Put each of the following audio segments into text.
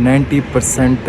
90%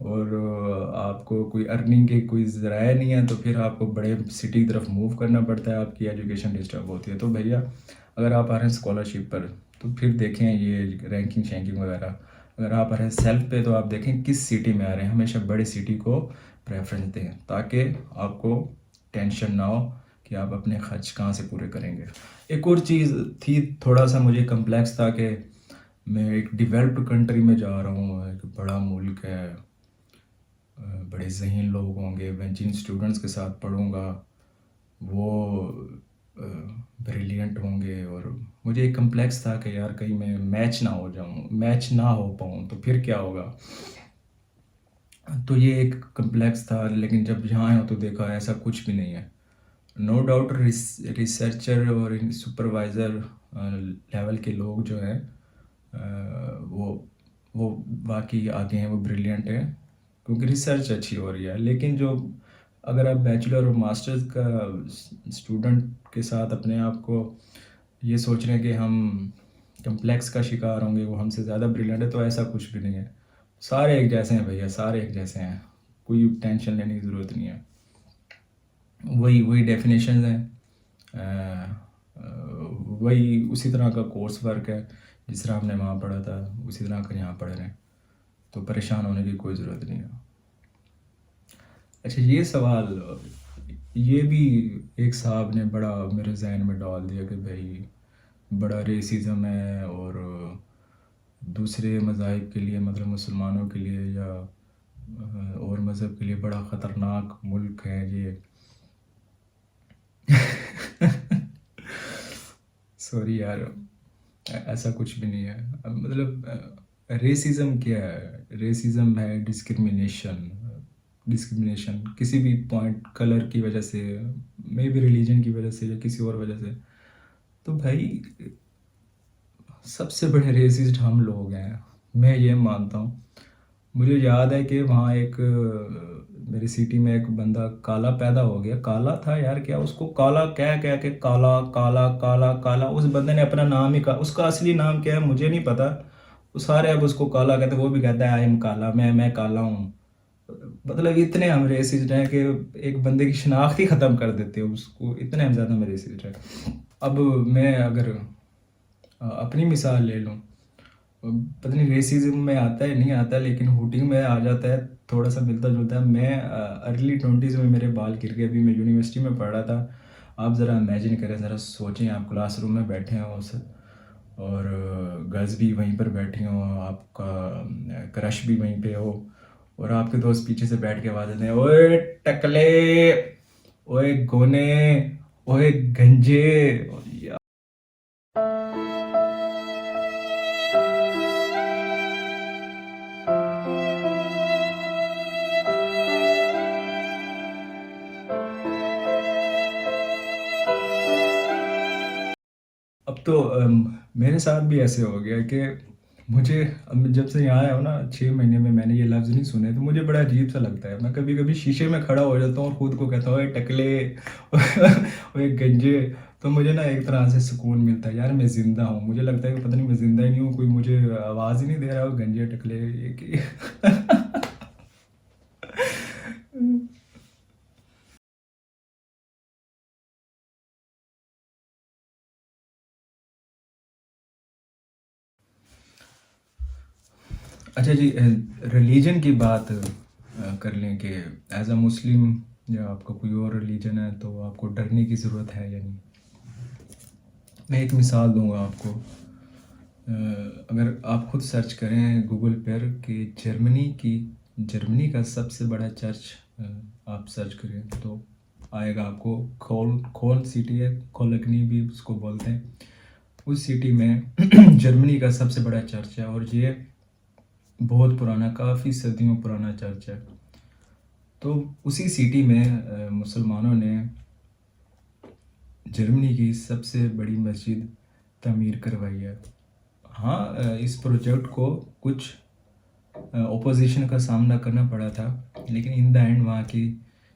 اور آپ کو کوئی ارننگ کے کوئی ذرائع نہیں ہے تو پھر آپ کو بڑے سٹی کی طرف موو کرنا پڑتا ہے، آپ کی ایجوکیشن ڈسٹرب ہوتی ہے۔ تو بھیا اگر آپ آ رہے ہیں اسکالرشپ پر تو پھر دیکھیں یہ رینکنگ شینکنگ وغیرہ، اگر آپ آ رہے ہیں سیلف پہ تو آپ دیکھیں کس سٹی میں آ رہے ہیں، ہمیشہ بڑی سٹی کو پریفرنس دیں تاکہ آپ کو ٹینشن نہ ہو کہ آپ اپنے خرچ کہاں سے پورے کریں گے۔ ایک اور چیز تھی، تھوڑا سا مجھے کمپلیکس تھا کہ میں ایک ڈیولپڈ کنٹری میں جا رہا ہوں، ایک بڑا ملک ہے، بڑے ذہین لوگ ہوں گے، میں جن اسٹوڈنٹس کے ساتھ پڑھوں گا وہ بریلینٹ ہوں گے، اور مجھے ایک کمپلیکس تھا کہ یار کہیں میں میچ نہ ہو پاؤں تو پھر کیا ہوگا۔ تو یہ ایک کمپلیکس تھا، لیکن جب یہاں آیا تو دیکھا ایسا کچھ بھی نہیں ہے۔ نو ڈاؤٹ ریسرچر اور سپروائزر لیول کے لوگ جو ہیں وہ باقی آگے ہیں، وہ بریلینٹ ہیں کیونکہ ریسرچ اچھی ہو رہی ہے۔ لیکن جو اگر آپ بیچلر اور ماسٹرز کا اسٹوڈنٹ کے ساتھ اپنے آپ کو یہ سوچ رہے ہیں کہ ہم کمپلیکس کا شکار ہوں گے، وہ ہم سے زیادہ بریلینٹ ہے، تو ایسا کچھ بھی نہیں ہے۔ سارے ایک جیسے ہیں بھیا، سارے ایک جیسے ہیں، کوئی ٹینشن لینے کی ضرورت نہیں ہے۔ وہی ڈیفینیشنز ہیں، وہی اسی طرح کا کورس ورک ہے جس طرح ہم نے وہاں پڑھا تھا، اسی طرح کا یہاں پڑھ رہے ہیں، تو پریشان ہونے کی کوئی ضرورت نہیں ہے۔ اچھا یہ سوال یہ بھی ایک صاحب نے بڑا میرے ذہن میں ڈال دیا کہ بھائی بڑا ریسزم ہے اور دوسرے مذاہب کے لیے، مطلب مسلمانوں کے لیے یا اور مذہب کے لیے بڑا خطرناک ملک ہے یہ۔ سوری یار، ایسا کچھ بھی نہیں ہے۔ مطلب ریسزم کیا ہے؟ ریسزم ہے ڈسکرمنیشن کسی بھی پوائنٹ، کلر کی وجہ سے، مے بی ریلیجن کی وجہ سے یا کسی اور وجہ سے۔ تو بھائی سب سے بڑے ریسسٹ ہم لوگ ہیں، میں یہ مانتا ہوں۔ مجھے یاد ہے کہ وہاں ایک میری سٹی میں ایک بندہ کالا پیدا ہو گیا، کالا تھا یار، کیا اس کو کالا کہہ کے کالا کالا کالا کالا، اس بندے نے اپنا نام ہی اس کا اصلی نام کیا ہے مجھے نہیں پتا، وہ سارے اب اس کو کالا کہتے ہیں، وہ بھی کہتا ہے آئی ایم کالا، میں کالا ہوں۔ مطلب اتنے ہم ریسسٹ ہیں کہ ایک بندے کی شناخت ہی ختم کر دیتے ہیں اس کو، اتنے ہم زیادہ میں ریسسٹ ہیں۔ اب میں اگر اپنی مثال لے لوں، پتہ نہیں ریسزم میں آتا ہے نہیں آتا، لیکن ہوٹنگ میں آ جاتا ہے، تھوڑا سا ملتا جلتا ہے۔ میں ارلی 20s میں میرے بال گر گئے، ابھی میں یونیورسٹی میں پڑھ رہا تھا۔ آپ ذرا امیجن کریں، ذرا سوچیں، آپ کلاس روم میں بیٹھے ہوں اور گرلز بھی وہیں پر بیٹھی ہوں، آپ کا کرش بھی وہیں پہ ہو، اور آپ کے دوست پیچھے سے بیٹھ کے آواز دیتے ہیں، اوئے ٹکلے، اوئے گونے، اوئے گنجے۔ اب تو میرے ساتھ بھی ایسے ہو گیا کہ مجھے جب سے یہاں آیا ہوں نا 6 مہینے میں، میں نے یہ لفظ نہیں سنے تو مجھے بڑا عجیب سا لگتا ہے۔ میں کبھی کبھی شیشے میں کھڑا ہو جاتا ہوں اور خود کو کہتا ہوں اے ٹکلے، اوے گنجے، تو مجھے نا ایک طرح سے سکون ملتا ہے، یار میں زندہ ہوں۔ مجھے لگتا ہے کہ پتہ نہیں میں زندہ ہی نہیں ہوں، کوئی مجھے آواز ہی نہیں دے رہا ہو گنجے ٹکلے یہ اچھا جی، ریلیجن کی بات کر لیں کہ ایز اے مسلم یا آپ کا کوئی اور ریلیجن ہے تو آپ کو ڈرنے کی ضرورت ہے یا نہیں۔ میں ایک مثال دوں گا آپ کو، اگر آپ خود سرچ کریں گوگل پر کہ جرمنی کا سب سے بڑا چرچ آپ سرچ کریں تو آئے گا آپ کو، کھول سٹی ہے، کولکنی بھی اس کو بولتے ہیں، اس سٹی میں جرمنی کا سب سے بڑا چرچ ہے، اور یہ بہت پرانا، کافی صدیوں پرانا چرچ ہے۔ تو اسی سٹی میں مسلمانوں نے جرمنی کی سب سے بڑی مسجد تعمیر کروائی ہے۔ ہاں اس پروجیکٹ کو کچھ اپوزیشن کا سامنا کرنا پڑا تھا، لیکن ان دا اینڈ وہاں کی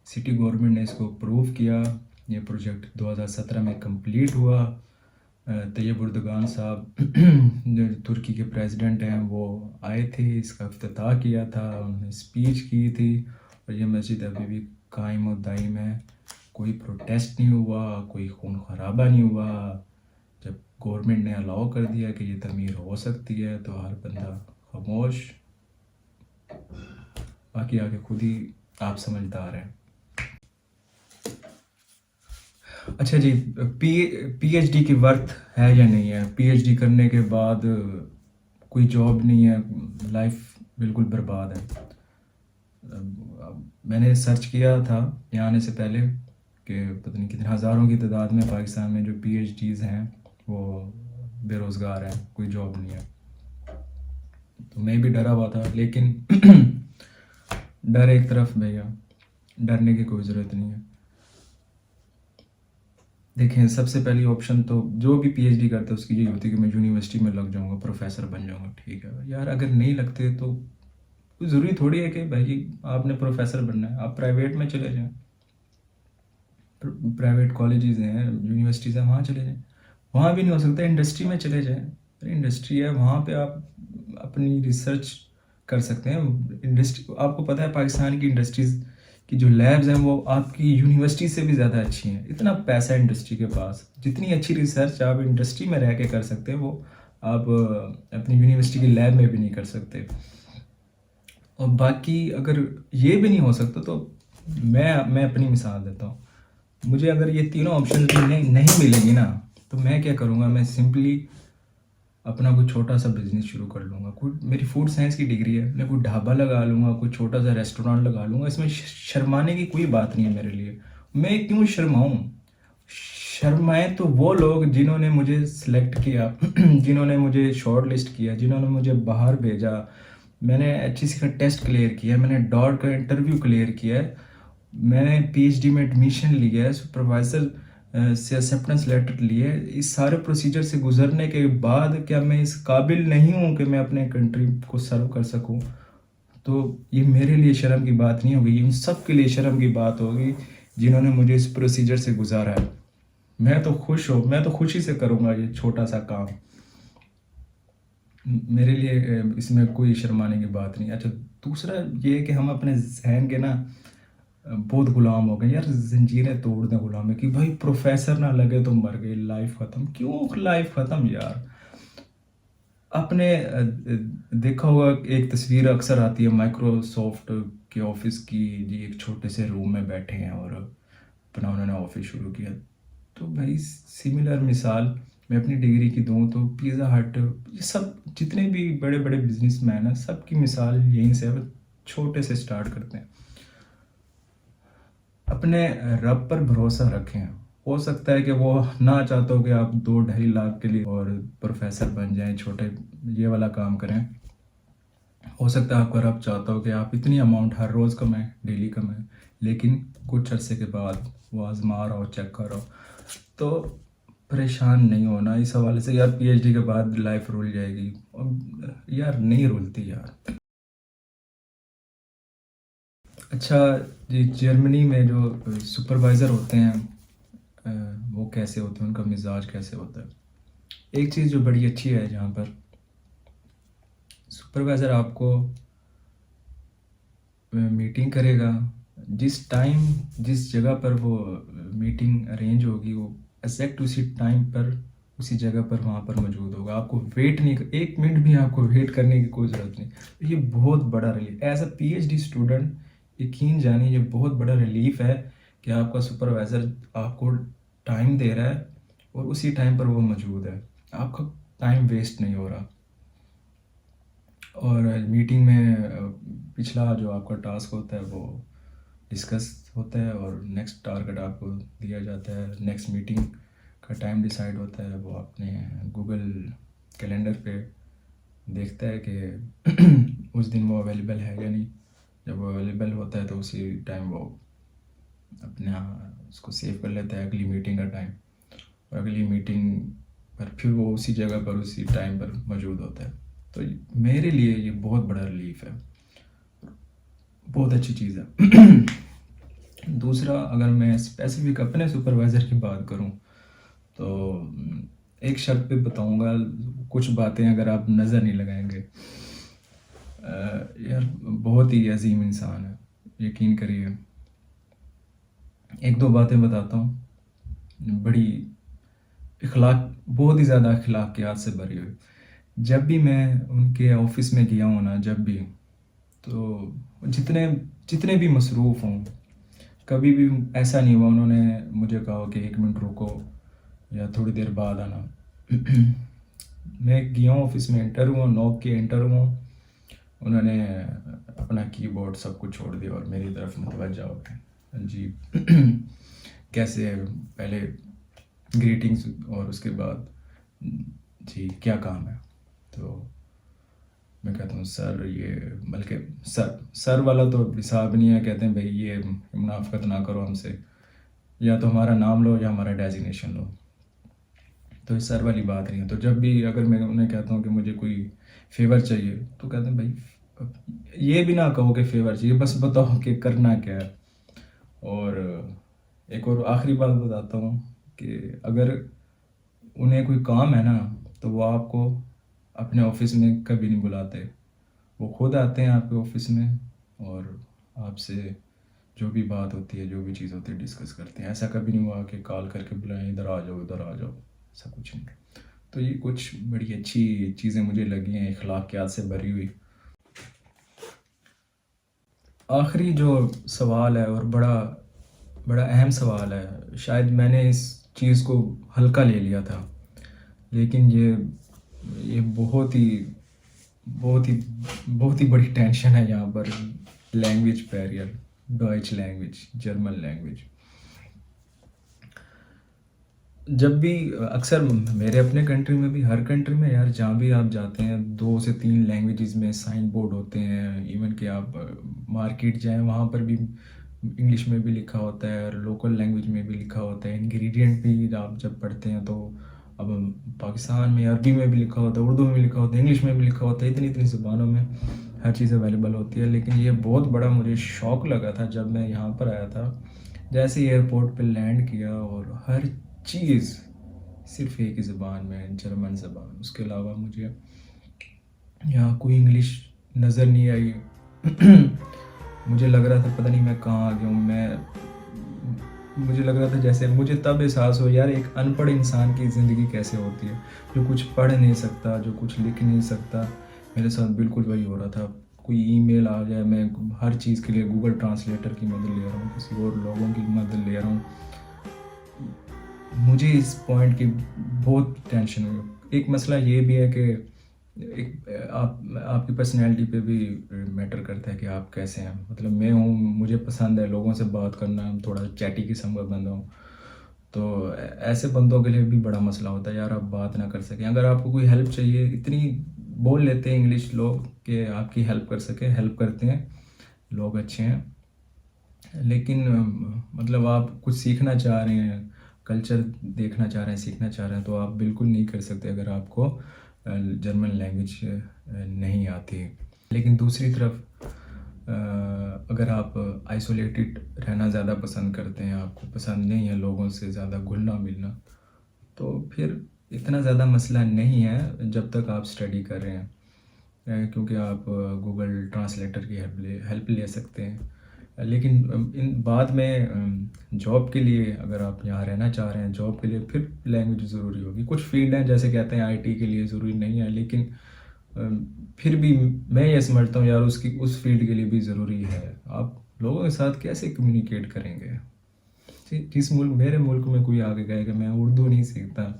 سٹی گورنمنٹ نے اس کو اپروو کیا۔ یہ پروجیکٹ 2017 میں کمپلیٹ ہوا، طیب اردگان صاحب جو ترکی کے پریزیڈنٹ ہیں وہ آئے تھے، اس کا افتتاح کیا تھا، انہوں نے اسپیچ کی تھی، اور یہ مسجد ابھی بھی قائم و دائم ہے، کوئی پروٹیسٹ نہیں ہوا، کوئی خون خرابہ نہیں ہوا۔ جب گورنمنٹ نے الاؤ کر دیا کہ یہ تعمیر ہو سکتی ہے تو ہر بندہ خاموش، باقی آگے خود ہی آپ سمجھدار ہیں۔ اچھا جی، پی ایچ ڈی کی ورتھ ہے یا نہیں ہے؟ پی ایچ ڈی کرنے کے بعد کوئی جاب نہیں ہے، لائف بالکل برباد ہے۔ میں نے سرچ کیا تھا یہاں آنے سے پہلے کہ پتہ نہیں کتنے ہزاروں کی تعداد میں پاکستان میں جو پی ایچ ڈیز ہیں وہ بے روزگار ہیں، کوئی جاب نہیں ہے، تو میں بھی ڈرا ہوا تھا، لیکن ڈر ایک طرف بھیا، ڈرنے کی کوئی ضرورت نہیں ہے۔ دیکھیں، سب سے پہلی آپشن تو جو بھی پی ایچ ڈی کرتا ہے اس کی یہ ہوتی ہے کہ میں یونیورسٹی میں لگ جاؤں گا، پروفیسر بن جاؤں گا۔ ٹھیک ہے یار، اگر نہیں لگتے تو کوئی ضروری تھوڑی ہے کہ بھائی آپ نے پروفیسر بننا ہے، آپ پرائیویٹ میں چلے جائیں، پرائیویٹ کالجز ہیں، یونیورسٹیز ہیں، وہاں چلے جائیں۔ وہاں بھی نہیں ہو سکتا، انڈسٹری میں چلے جائیں، انڈسٹری ہے وہاں پہ آپ اپنی ریسرچ کر سکتے ہیں۔ انڈسٹری، آپ کو پتہ ہے پاکستان کی انڈسٹریز کی جو لیبز ہیں وہ آپ کی یونیورسٹی سے بھی زیادہ اچھی ہیں، اتنا پیسہ ہے انڈسٹری کے پاس، جتنی اچھی ریسرچ آپ انڈسٹری میں رہ کے کر سکتے ہیں وہ آپ اپنی یونیورسٹی کی لیب میں بھی نہیں کر سکتے۔ اور باقی اگر یہ بھی نہیں ہو سکتا تو میں اپنی مثال دیتا ہوں، مجھے اگر یہ تینوں آپشن نہیں ملیں گی نا تو میں کیا کروں گا، میں سمپلی اپنا کوئی چھوٹا سا بزنس شروع کر لوں گا۔ کوئی میری فوڈ سائنس کی ڈگری ہے، میں کوئی ڈھابا لگا لوں گا، کوئی چھوٹا سا ریسٹورانٹ لگا لوں گا، اس میں شرمانے کی کوئی بات نہیں ہے میرے لیے۔ میں کیوں شرماؤں؟ شرمائے تو وہ لوگ جنہوں نے مجھے سلیکٹ کیا، جنہوں نے مجھے شارٹ لسٹ کیا، جنہوں نے مجھے باہر بھیجا، میں نے ایچ ای سی کا ٹیسٹ کلیئر کیا ہے، میں نے ڈاٹ کا انٹرویو کلیئر کیا ہے، میں نے پی ایچ ڈی میں ایڈمیشن لیا ہے، سپروائزر سے ایکسیپٹنس لیٹر لیے، اس سارے پروسیجر سے گزرنے کے بعد کیا میں اس قابل نہیں ہوں کہ میں اپنے کنٹری کو سرو کر سکوں؟ تو یہ میرے لیے شرم کی بات نہیں ہوگی، ان سب کے لیے شرم کی بات ہوگی جنہوں نے مجھے اس پروسیجر سے گزارا ہے۔ میں تو خوشی سے کروں گا یہ چھوٹا سا کام، میرے لیے اس میں کوئی شرمانے کی بات نہیں۔ اچھا، دوسرا یہ کہ ہم اپنے ذہن کے نا بہت غلام ہو گئے یار، زنجیریں توڑ دیں غلامی کہ بھائی پروفیسر نہ لگے تو مر گئی، لائف ختم۔ کیوں لائف ختم یار؟ اپنے دیکھا ہوگا ایک تصویر اکثر آتی ہے مائکروسافٹ کے آفس کی، جی ایک چھوٹے سے روم میں بیٹھے ہیں اور اپنا انہوں نے آفس شروع کیا۔ تو بھائی سملر مثال میں اپنی ڈگری کی دوں تو پیزا ہٹ، یہ سب جتنے بھی بڑے بڑے بزنس مین ہیں سب کی مثال یہیں سے ہے، چھوٹے سے سٹارٹ کرتے ہیں۔ اپنے رب پر بھروسہ رکھیں، ہو سکتا ہے کہ وہ نہ چاہتا ہو کہ آپ 2-2.5 لاکھ کے لیے اور پروفیسر بن جائیں، چھوٹے یہ والا کام کریں۔ ہو سکتا ہے آپ کا رب چاہتا ہو کہ آپ اتنی اماؤنٹ ہر روز کمائیں، ڈیلی کمائیں، لیکن کچھ عرصے کے بعد وہ آزما رہا ہو، چیک کر رہا ہو، تو پریشان نہیں ہونا اس حوالے سے یار پی ایچ ڈی کے بعد لائف رول جائے گی، یار نہیں رولتی یار۔ اچھا جی، جرمنی میں جو سپروائزر ہوتے ہیں وہ کیسے ہوتے ہیں، ان کا مزاج کیسے ہوتا ہے؟ ایک چیز جو بڑی اچھی ہے جہاں پر سپروائزر آپ کو میٹنگ کرے گا، جس ٹائم جس جگہ پر وہ میٹنگ ارینج ہوگی وہ ایگزیکٹ اسی ٹائم پر اسی جگہ پر وہاں پر موجود ہوگا، آپ کو ویٹ نہیں، ایک منٹ بھی آپ کو ویٹ کرنے کی کوئی ضرورت نہیں۔ یہ بہت بڑا relief as a P H D student, یقین جانیں یہ بہت بڑا ریلیف ہے کہ آپ کا سپروائزر آپ کو ٹائم دے رہا ہے اور اسی ٹائم پر وہ موجود ہے، آپ کا ٹائم ویسٹ نہیں ہو رہا۔ اور میٹنگ میں پچھلا جو آپ کا ٹاسک ہوتا ہے وہ ڈسکس ہوتا ہے اور نیکسٹ ٹارگٹ آپ کو دیا جاتا ہے، نیکسٹ میٹنگ کا ٹائم ڈیسائیڈ ہوتا ہے، وہ اپنے گوگل کیلنڈر پہ دیکھتا ہے کہ اس دن وہ اویلیبل ہے یا نہیں۔ جب وہ اویلیبل ہوتا ہے تو اسی ٹائم وہ اپنا اس کو سیو کر لیتا ہے اگلی میٹنگ کا ٹائم، اور اگلی میٹنگ پر پھر وہ اسی جگہ پر اسی ٹائم پر موجود ہوتا ہے۔ تو میرے لیے یہ بہت بڑا ریلیف ہے، بہت اچھی چیز ہے۔ دوسرا، اگر میں اسپیسیفک اپنے سپروائزر کی بات کروں تو ایک شرط پہ بتاؤں گا، کچھ باتیں اگر آپ نظر نہیں لگائیں گے، یار بہت ہی عظیم انسان ہے، یقین کریے. ایک دو باتیں بتاتا ہوں، بڑی اخلاق، بہت ہی زیادہ اخلاقیات سے بھری ہوئی. جب بھی میں ان کے آفس میں گیا ہوں نا، جب بھی، تو جتنے جتنے بھی مصروف ہوں، کبھی بھی ایسا نہیں ہوا انہوں نے مجھے کہا کہ 1 منٹ رکو یا تھوڑی دیر بعد آنا. میں گیا ہوں آفس میں، انٹر ہوا، نوک کے انٹر ہوا، انہوں نے اپنا کی بورڈ سب کچھ چھوڑ دیا اور میری طرف متوجہ ہو گئے. جی کیسے، پہلے گریٹنگس اور اس کے بعد جی کیا کام ہے. تو میں کہتا ہوں سر یہ، بلکہ سر والا تو حساب نہیں ہے، کہتے ہیں بھائی یہ منافقت نہ کرو ہم سے، یا تو ہمارا نام لو یا ہمارا ڈیزگنیشن لو. تو اس سر والی بات نہیں ہے. تو جب بھی اگر میں انہیں کہتا ہوں کہ مجھے کوئی فیور چاہیے، تو کہتے ہیں بھائی یہ بھی نہ کہو کہ فیور چاہیے، بس بتاؤ کہ کرنا کیا ہے. اور ایک اور آخری بات بتاتا ہوں کہ اگر انہیں کوئی کام ہے نا، تو وہ آپ کو اپنے آفس میں کبھی نہیں بلاتے، وہ خود آتے ہیں آپ کے آفس میں اور آپ سے جو بھی بات ہوتی ہے، جو بھی چیز ہوتی ہے، ڈسکس کرتے ہیں. ایسا کبھی نہیں ہوا کہ کال کر کے بلائیں ادھر آ جاؤ ادھر آ جاؤ، ایسا کچھ نہیں. تو یہ کچھ بڑی اچھی چیزیں مجھے لگی ہیں، اخلاقیات سے بھری ہوئی. آخری جو سوال ہے اور بڑا بڑا اہم سوال ہے، شاید میں نے اس چیز کو ہلکا لے لیا تھا، لیکن یہ بہت ہی بڑی ٹینشن ہے یہاں پر. Language barrier, Deutsch language, German language. جب بھی اکثر میرے اپنے کنٹری میں بھی، ہر کنٹری میں یار جہاں بھی آپ جاتے ہیں 2 سے 3 لینگویجز میں سائن بورڈ ہوتے ہیں. ایون کہ آپ مارکیٹ جائیں وہاں پر بھی انگلش میں بھی لکھا ہوتا ہے اور لوکل لینگویج میں بھی لکھا ہوتا ہے. انگریڈینٹ بھی آپ جب پڑھتے ہیں تو اب پاکستان میں عربی میں بھی لکھا ہوتا ہے، اردو میں بھی لکھا ہوتا ہے، انگلش میں بھی لکھا ہوتا ہے، اتنی زبانوں میں ہر چیز اویلیبل ہوتی ہے. لیکن یہ بہت بڑا مجھے شوق لگا تھا جب میں یہاں پر آیا تھا، جیسے ہی ایئرپورٹ پہ لینڈ کیا اور ہر چیز صرف ایک ہی زبان میں، جرمن زبان. اس کے علاوہ مجھے یہاں کوئی انگلش نظر نہیں آئی. مجھے لگ رہا تھا پتہ نہیں میں کہاں آ گیا ہوں. مجھے لگ رہا تھا جیسے، مجھے تب احساس ہو یار ایک ان پڑھ انسان کی زندگی کیسے ہوتی ہے، جو کچھ پڑھ نہیں سکتا، جو کچھ لکھ نہیں سکتا. میرے ساتھ بالکل وہی ہو رہا تھا. کوئی ای میل آ جائے، میں ہر چیز کے لیے گوگل ٹرانسلیٹر کی مدد لے رہا ہوں، کسی اور لوگوں کی مدد لے رہا ہوں. مجھے اس پوائنٹ کی بہت ٹینشن ہوئی. ایک مسئلہ یہ بھی ہے کہ آپ کی پرسنالٹی پہ بھی میٹر کرتا ہے کہ آپ کیسے ہیں. مطلب میں ہوں، مجھے پسند ہے لوگوں سے بات کرنا، تھوڑا چیٹی قسم کا بندہ ہوں. تو ایسے بندوں کے لیے بھی بڑا مسئلہ ہوتا ہے یار، آپ بات نہ کر سکیں. اگر آپ کو کوئی ہیلپ چاہیے، اتنی بول لیتے ہیں انگلش لوگ کہ آپ کی ہیلپ کر سکیں، ہیلپ کرتے ہیں، لوگ اچھے ہیں. لیکن مطلب آپ کچھ سیکھنا چاہ رہے ہیں، کلچر دیکھنا چاہ رہے ہیں، سیکھنا چاہ رہے ہیں، تو آپ بالکل نہیں کر سکتے اگر آپ کو جرمن لینگویج نہیں آتی. لیکن دوسری طرف اگر آپ آئسولیٹڈ رہنا زیادہ پسند کرتے ہیں، آپ کو پسند نہیں ہے لوگوں سے زیادہ گھلنا ملنا، تو پھر اتنا زیادہ مسئلہ نہیں ہے جب تک آپ اسٹڈی کر رہے ہیں، کیونکہ آپ گوگل ٹرانسلیٹر کی ہیلپ لے سکتے ہیں. لیکن بعد میں جاب کے لیے اگر آپ یہاں رہنا چاہ رہے ہیں، جاب کے لیے پھر لینگویج ضروری ہوگی. کچھ فیلڈ ہیں جیسے کہتے ہیں IT کے لیے ضروری نہیں ہے، لیکن پھر بھی میں یہ سمجھتا ہوں یار اس فیلڈ کے لیے بھی ضروری ہے. آپ لوگوں کے ساتھ کیسے کمیونیکیٹ کریں گے؟ جس ملک، میرے ملک میں کوئی آگے گئے کہ میں اردو نہیں سیکھتا،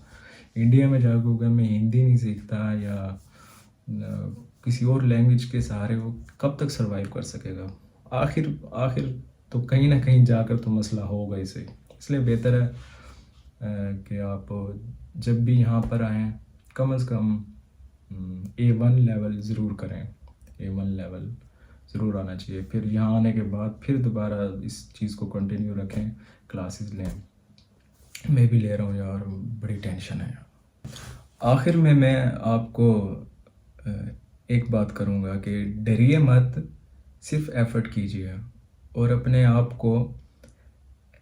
انڈیا میں جا کے میں ہندی نہیں سیکھتا، یا کسی اور لینگویج کے سہارے وہ کب تک سروائیو کر سکے گا؟ آخر تو کہیں نہ کہیں جا کر تو مسئلہ ہوگا اسے. اس لیے بہتر ہے کہ آپ جب بھی یہاں پر آئیں کم از کم A1 لیول ضرور کریں. A1 لیول ضرور آنا چاہیے. پھر یہاں آنے کے بعد پھر دوبارہ اس چیز کو کنٹینیو رکھیں، کلاسز لیں. میں بھی لے رہا ہوں یار، بڑی ٹینشن ہے. آخر میں آپ کو ایک بات کروں گا کہ ڈریے مت، صرف ایفرٹ کیجیے اور اپنے آپ کو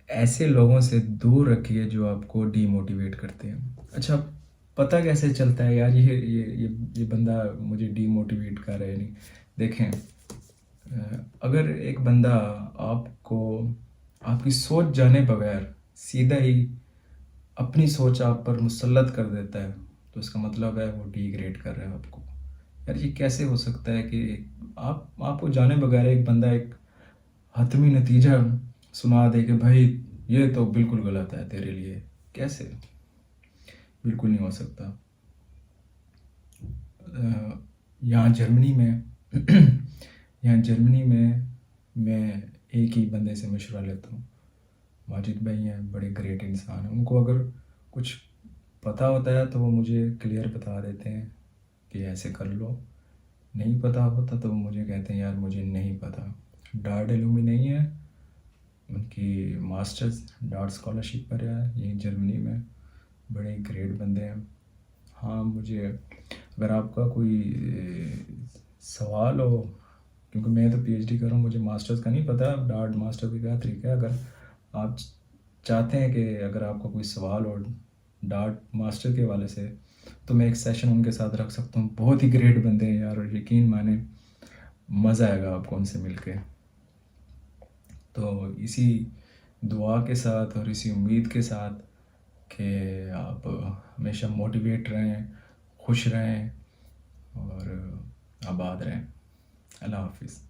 ایسے لوگوں سے دور رکھیے جو آپ کو ڈی موٹیویٹ کرتے ہیں. اچھا پتہ کیسے چلتا ہے یار یہ بندہ مجھے ڈی موٹیویٹ کر رہا ہے نہیں. دیکھیں اگر ایک بندہ آپ کو آپ کی سوچ جانے بغیر سیدھا ہی اپنی سوچ آپ پر مسلط کر دیتا ہے تو اس کا مطلب ہے وہ ڈی گریڈ کر رہا ہے آپ کو. یار یہ کیسے ہو سکتا ہے کہ آپ کو جانے بغیر ایک بندہ ایک حتمی نتیجہ سنا دے کہ بھائی یہ تو بالکل غلط ہے تیرے لیے؟ کیسے؟ بالکل نہیں ہو سکتا. یہاں جرمنی میں میں ایک ہی بندے سے مشورہ لیتا ہوں. ماجد بھائی ہیں، بڑے گریٹ انسان ہیں. ان کو اگر کچھ پتہ ہوتا ہے تو وہ مجھے کلیئر بتا دیتے ہیں کہ ایسے کر لو. نہیں پتہ ہوتا تو وہ مجھے کہتے ہیں یار مجھے نہیں پتہ. ڈارٹ علومی نہیں ہے، ان کی ماسٹرز ڈارٹ اسکالرشپ پر ہے یہیں جرمنی میں. بڑے گریٹ بندے ہیں. ہاں مجھے اگر آپ کا کوئی سوال ہو، کیونکہ میں تو پی ایچ ڈی کر رہا ہوں، مجھے ماسٹرز کا نہیں پتہ ڈارٹ ماسٹر کا کیا طریقہ ہے. اگر آپ چاہتے ہیں کہ اگر آپ کا کوئی سوال ہو ڈارٹ ماسٹر کے حوالے سے تو میں ایک سیشن ان کے ساتھ رکھ سکتا ہوں. بہت ہی گریٹ بندے ہیں یار، اور یقین مانیں مزہ آئے گا آپ کو ان سے مل کے. تو اسی دعا کے ساتھ اور اسی امید کے ساتھ کہ آپ ہمیشہ موٹیویٹ رہیں، خوش رہیں اور آباد رہیں. اللہ حافظ.